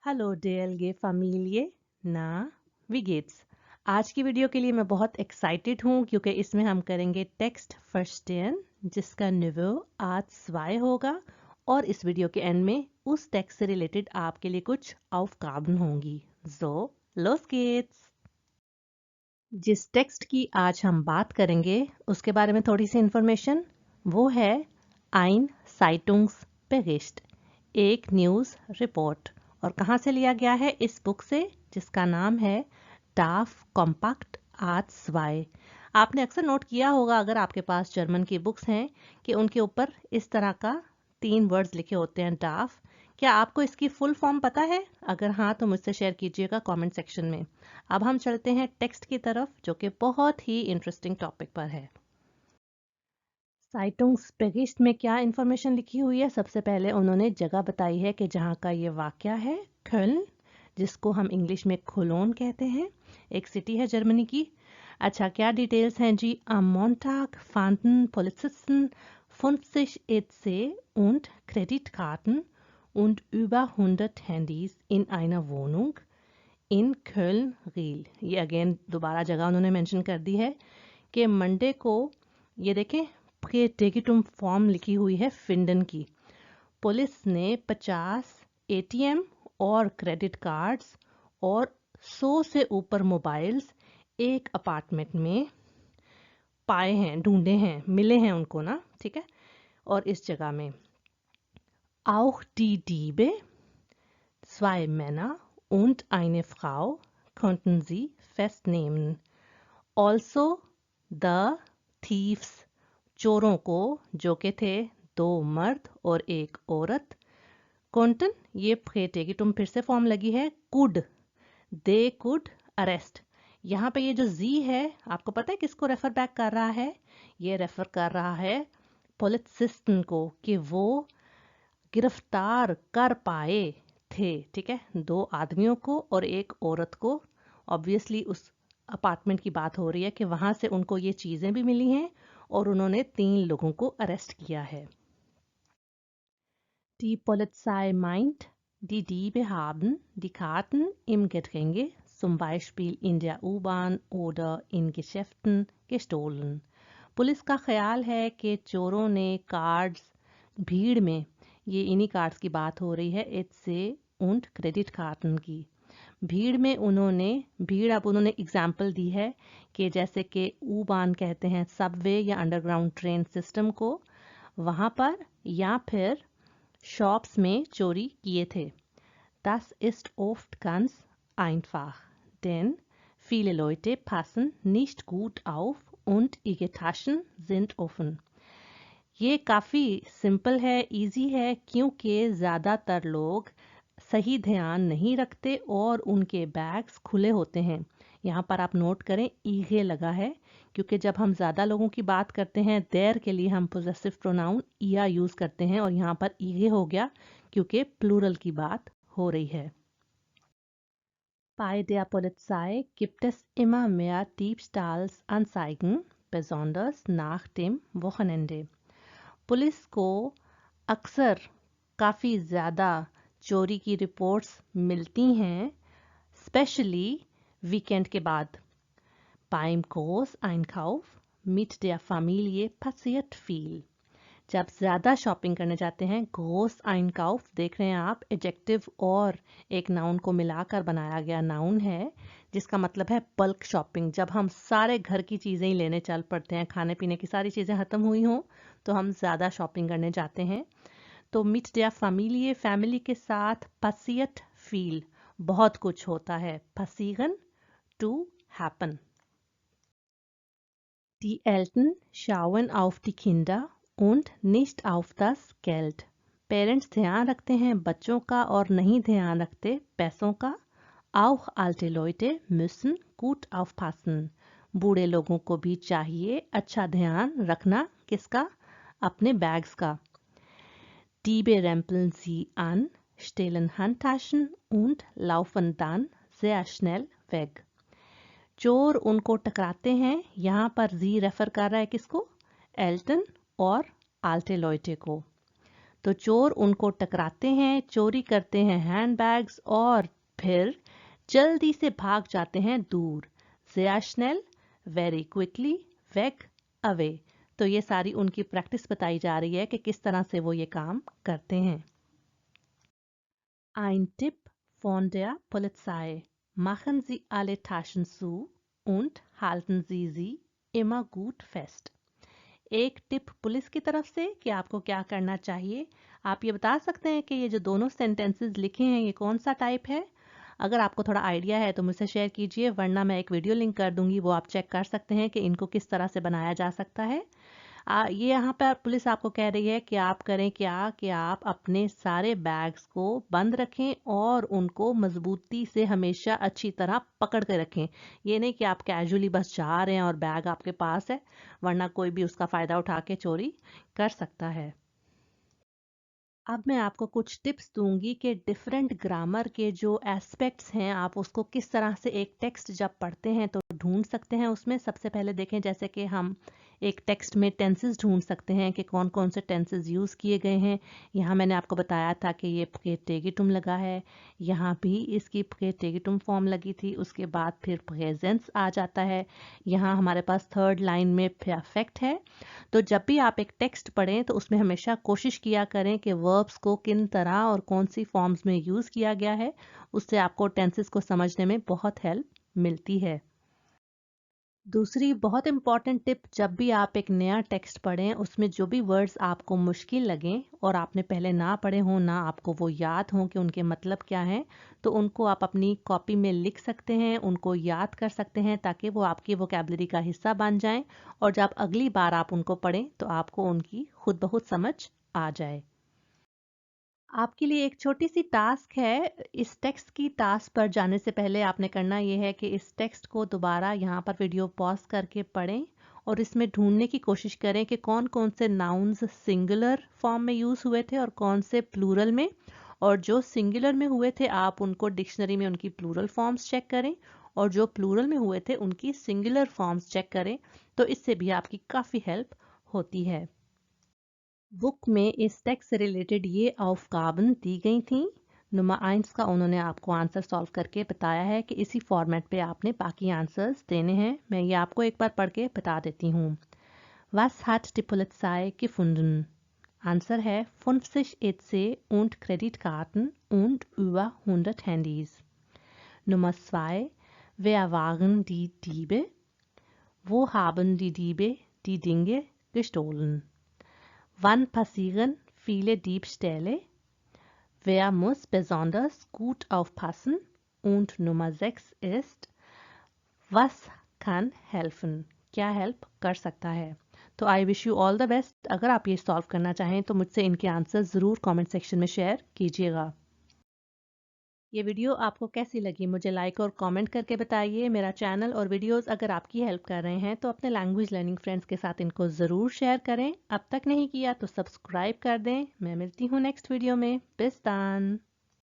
Hello DLG family ना wie आज की वीडियो के लिए मैं बहुत एक्साइटेड हूँ क्योंकि इसमें हम करेंगे टेक्स्ट verstehen जिसका निवो आज स्वाय होगा और इस वीडियो के एंड में उस टेक्स्ट से रिलेटेड आपके लिए कुछ Aufgaben होंगी। So, los geht's! जिस टेक्स्ट की आज हम बात करेंगे उसके बारे में थोड़ी सी इंफॉर्मेशन वो है ein Zeitungsbericht, एक न्यूज़ रिपोर्ट। और कहाँ से लिया गया है? इस बुक से जिसका नाम है डाफ कॉम्पैक्ट आर्ट स्वाई। आपने अक्सर नोट किया होगा अगर आपके पास जर्मन की बुक्स हैं कि उनके ऊपर इस तरह का 3 वर्ड्स लिखे होते हैं डाफ। क्या आपको इसकी फुल फॉर्म पता है? अगर हाँ तो मुझसे शेयर कीजिएगा कमेंट सेक्शन में। अब हम चलते हैं टेक्स्ट की तरफ जो कि बहुत ही इंटरेस्टिंग टॉपिक पर है। साइटुंग्सबericht में क्या इंफॉर्मेशन लिखी हुई है? सबसे पहले उन्होंने जगह बताई है कि जहाँ का ये वाकया है कöln, जिसको हम इंग्लिश में खोलोन कहते हैं, एक सिटी है जर्मनी की। अच्छा, क्या डिटेल्स हैं जी? Am Montag fanden Polizisten 50 EC und Kreditkarten und über 100 Handys in einer Wohnung in Köln-Riel। ये अगेन दोबारा जगह उन्होंने मेंशन कर दी है कि मंडे को, ये देखें टिकटुम फॉर्म लिखी हुई है फिंडन की, पुलिस ने 50 एटीएम और क्रेडिट कार्ड्स और 100 से ऊपर मोबाइल्स एक अपार्टमेंट में पाए हैं, ढूंढे हैं, मिले हैं उनको ना, ठीक है। और इस जगह में auch die Diebe, 2 Männer und eine Frau konnten sie festnehmen. Also the thieves, चोरों को, जो के थे 2 मर्द और 1 औरत, कॉन्टन, ये फेटे तुम फिर से फॉर्म लगी है कुड, दे कुड अरेस्ट। यहाँ पे ये जो जी है आपको पता है किसको रेफर बैक कर रहा है? ये रेफर कर रहा है पुलिसिस्टन को कि वो गिरफ्तार कर पाए थे, ठीक है, 2 आदमियों को और 1 औरत को। ऑब्वियसली उस अपार्टमेंट की बात हो रही है कि वहां से उनको ये चीजें भी मिली हैं और उन्होंने 3 लोगों को अरेस्ट किया है। Die Polizei meint, die Diebe haben die Karten im Gedränge, zum Beispiel in der U-Bahn oder in Geschäften, gestohlen. Police का ख्याल है कि चोरों ने कार्ड्स भीड़ में, ये इन्हीं कार्ड्स की बात हो रही है, इससे und क्रेडिट कार्डन की, भीड़ में उन्होंने, भीड़ अब उन्होंने एग्जाम्पल दी है कि जैसे कि ऊ बान कहते हैं सबवे या अंडरग्राउंड ट्रेन सिस्टम को, वहाँ पर, या फिर शॉप्स में चोरी किए थे। Das ist oft ganz einfach, denn viele Leute passen nicht gut auf und ihre Taschen sind offen. ये काफ़ी सिंपल है, इजी है, क्योंकि ज़्यादातर लोग सही ध्यान नहीं रखते और उनके बैग्स खुले होते हैं। यहाँ पर आप नोट करें ईगे लगा है क्योंकि जब हम ज़्यादा लोगों की बात करते हैं देर के लिए हम पोजेसिव प्रोनाउन इया यूज़ करते हैं और यहाँ पर ईगे हो गया क्योंकि प्लूरल की बात हो रही है। Bei der Polizei gibt es immer mehr Diebstahlsanzeigen, besonders nach dem Wochenende. Police को अक्सर काफ़ी ज़्यादा चोरी की रिपोर्ट्स मिलती हैं, स्पेशली वीकेंड के बाद। Beim Großeinkauf mit der Familie passiert viel. जब ज़्यादा शॉपिंग करने जाते हैं, ग्रोस आइनकाउफ देख रहे हैं आप, एडजेक्टिव और एक नाउन को मिलाकर बनाया गया नाउन है जिसका मतलब है बल्क शॉपिंग। जब हम सारे घर की चीज़ें ही लेने चल पड़ते हैं, खाने पीने की सारी चीज़ें ख़त्म हुई हों तो हम ज़्यादा शॉपिंग करने जाते हैं। तो मिट der Familie, फैमिली के साथ, passiert viel, बहुत कुछ होता है, passieren, to happen. Die Eltern schauen auf die Kinder und nicht auf das Geld. Parents ध्यान रखते हैं बच्चों का और नहीं ध्यान रखते पैसों का। Auch alte Leute müssen gut aufpassen. बूढ़े लोगों को भी चाहिए अच्छा ध्यान रखना, किसका? अपने बैग्स का। Diebe rempeln sie an, stehlen Handtaschen und laufen dann sehr schnell weg. चोर उनको टकराते हैं, यहाँ पर जी रेफर कर रहा है किसको? एल्टन और आल्टे लॉयटे को। तो चोर उनको टकराते हैं, चोरी करते हैं हैंडबैग्स और फिर जल्दी से भाग जाते हैं दूर। sehr schnell, very quickly, weg, away। तो ये सारी उनकी प्रैक्टिस बताई जा रही है कि किस तरह से वो ये काम करते हैं। Ein Tipp von der Polizei. Machen Sie alle Taschen zu und halten Sie sie immer gut fest। एक टिप पुलिस की तरफ से कि आपको क्या करना चाहिए। आप ये बता सकते हैं कि ये जो दोनों सेंटेंसेस लिखे हैं ये कौन सा टाइप है? अगर आपको थोड़ा आइडिया है तो मुझसे शेयर कीजिए, वरना मैं एक वीडियो लिंक कर दूंगी, वो आप चेक कर सकते हैं कि इनको किस तरह से बनाया जा सकता है। ये यहाँ पर पुलिस आपको कह रही है कि आप करें क्या कि आप अपने सारे बैग्स को बंद रखें और उनको मजबूती से हमेशा अच्छी तरह पकड़ के रखें। ये नहीं कि आप कैजुअली बस जा रहे हैं और बैग आपके पास है, वरना कोई भी उसका फ़ायदा उठा के चोरी कर सकता है। अब मैं आपको कुछ टिप्स दूंगी कि डिफरेंट ग्रामर के जो एस्पेक्ट्स हैं आप उसको किस तरह से एक टेक्स्ट जब पढ़ते हैं तो ढूंढ सकते हैं उसमें। सबसे पहले देखें, जैसे कि हम एक टेक्स्ट में टेंसेस ढूंढ सकते हैं कि कौन कौन से टेंसेस यूज़ किए गए हैं। यहाँ मैंने आपको बताया था कि ये प्रेटेगिटुम लगा है, यहाँ भी इसकी प्रेटेगिटुम फॉर्म लगी थी, उसके बाद फिर प्रेजेंस आ जाता है। यहाँ हमारे पास थर्ड लाइन में परफेक्ट है। तो जब भी आप एक टेक्स्ट पढ़ें तो उसमें हमेशा कोशिश किया करें कि वर्ब्स को किन तरह और कौन सी फॉर्म्स में यूज़ किया गया है, उससे आपको टेंसेस को समझने में बहुत हेल्प मिलती है। दूसरी बहुत इंपॉर्टेंट टिप, जब भी आप एक नया टेक्स्ट पढ़ें उसमें जो भी वर्ड्स आपको मुश्किल लगें और आपने पहले ना पढ़े हों, ना आपको वो याद हों कि उनके मतलब क्या हैं, तो उनको आप अपनी कॉपी में लिख सकते हैं, उनको याद कर सकते हैं ताकि वो आपकी वोकैबुलरी का हिस्सा बन जाएं और जब अगली बार आप उनको पढ़ें तो आपको उनकी खुद ब खुद समझ आ जाए। आपके लिए एक छोटी सी टास्क है। इस टेक्स्ट की टास्क पर जाने से पहले आपने करना ये है कि इस टेक्स्ट को दोबारा यहाँ पर वीडियो पॉज करके पढ़ें और इसमें ढूंढने की कोशिश करें कि कौन कौन से नाउन्स सिंगुलर फॉर्म में यूज़ हुए थे और कौन से प्लूरल में, और जो सिंगुलर में हुए थे आप उनको डिक्शनरी में उनकी प्लूरल फॉर्म्स चेक करें और जो प्लूरल में हुए थे उनकी सिंगुलर फॉर्म्स चेक करें। तो इससे भी आपकी काफ़ी हेल्प होती है। बुक में इस टेक्स्ट से रिलेटेड ये aufgaben दी गई थी। नंबर 1 का उन्होंने आपको आंसर सॉल्व करके बताया है कि इसी फॉर्मेट पे आपने बाकी आंसर्स देने हैं। मैं ये आपको एक बार पढ़ के बता देती हूँ। Was hat die Polizei gefunden? Answer है 50 EC und Kreditkarten und über 100 Handys। Nummer 2, wer waren die Diebe? Wo haben die Diebe die Dinge gestohlen? Wann passieren viele Diebstähle? Wer muss besonders gut aufpassen? Und Nummer 6 ist, was kann helfen? क्या help कर सकता है? तो I wish you all the best. अगर आप ये solve करना चाहें तो मुझसे इनके आंसर ज़रूर कमेंट सेक्शन में शेयर कीजिएगा। ये वीडियो आपको कैसी लगी मुझे लाइक और कमेंट करके बताइए। मेरा चैनल और वीडियोस अगर आपकी हेल्प कर रहे हैं तो अपने लैंग्वेज लर्निंग फ्रेंड्स के साथ इनको ज़रूर शेयर करें। अब तक नहीं किया तो सब्सक्राइब कर दें। मैं मिलती हूँ नेक्स्ट वीडियो में। बिस्तान।